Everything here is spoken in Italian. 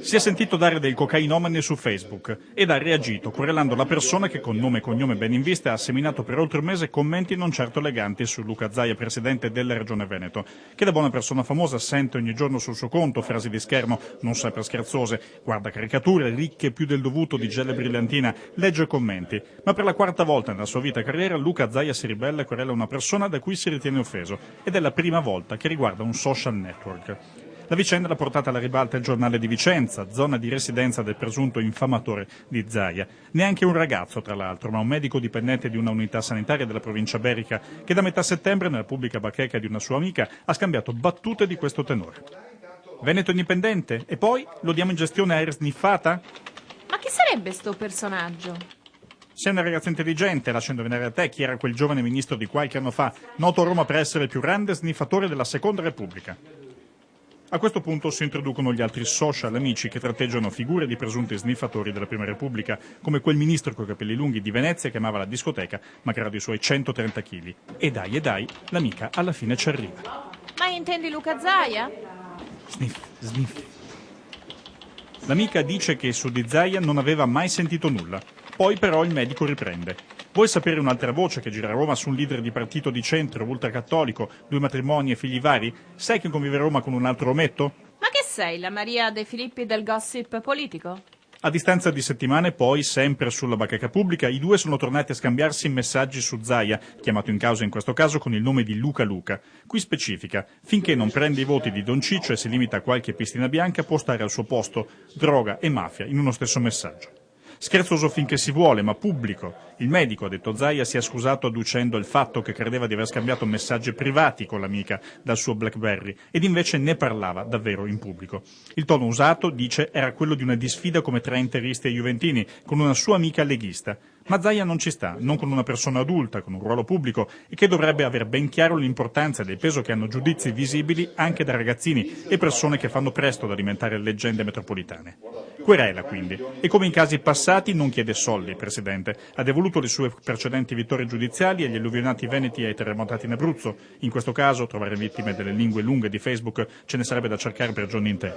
Si è sentito dare del cocainomane su Facebook ed ha reagito querelando la persona che con nome e cognome ben in vista ha seminato per oltre un mese commenti non certo eleganti su Luca Zaia, presidente della Regione Veneto, che da buona persona famosa sente ogni giorno sul suo conto frasi di schermo non sempre scherzose, guarda caricature ricche più del dovuto di gelle brillantina, legge commenti, ma per la quarta volta nella sua vita e carriera Luca Zaia si ribella e querela una persona da cui si ritiene offeso ed è la prima volta che riguarda un social network. La vicenda l'ha portata alla ribalta il giornale di Vicenza, zona di residenza del presunto infamatore di Zaia. Neanche un ragazzo, tra l'altro, ma un medico dipendente di una unità sanitaria della provincia berica che da metà settembre nella pubblica bacheca di una sua amica ha scambiato battute di questo tenore. Veneto indipendente? E poi lo diamo in gestione aer sniffata? Ma chi sarebbe sto personaggio? Sei una ragazza intelligente, lascia indovinare a te chi era quel giovane ministro di qualche anno fa, noto a Roma per essere il più grande sniffatore della Seconda Repubblica. A questo punto si introducono gli altri social amici che tratteggiano figure di presunti sniffatori della Prima Repubblica, come quel ministro coi capelli lunghi di Venezia che amava la discoteca, malgrado i suoi 130 kg. E dai, l'amica alla fine ci arriva. Ma intendi Luca Zaia? Sniff, sniff. L'amica dice che su di Zaia non aveva mai sentito nulla. Poi però il medico riprende. Vuoi sapere un'altra voce che gira a Roma su un leader di partito di centro, ultracattolico, 2 matrimoni e figli vari? Sai che convive a Roma con un altro ometto? Ma che sei, la Maria De Filippi del gossip politico? A distanza di settimane poi, sempre sulla bacheca pubblica, i due sono tornati a scambiarsi messaggi su Zaia, chiamato in causa in questo caso con il nome di Luca Luca. Qui specifica, finché non prende i voti di Don Ciccio e si limita a qualche pistina bianca, può stare al suo posto droga e mafia in uno stesso messaggio. Scherzoso finché si vuole, ma pubblico. Il medico, ha detto Zaia, si è scusato adducendo il fatto che credeva di aver scambiato messaggi privati con l'amica dal suo BlackBerry ed invece ne parlava davvero in pubblico. Il tono usato, dice, era quello di una disfida come tra interisti e juventini, con una sua amica leghista. Ma Zaia non ci sta, non con una persona adulta, con un ruolo pubblico e che dovrebbe aver ben chiaro l'importanza del peso che hanno giudizi visibili anche da ragazzini e persone che fanno presto ad alimentare leggende metropolitane. Querela quindi, e come in casi passati non chiede soldi, Presidente, ha devoluto le sue precedenti vittorie giudiziali agli alluvionati veneti e ai terremotati in Abruzzo. In questo caso trovare vittime delle lingue lunghe di Facebook ce ne sarebbe da cercare per giorni interi.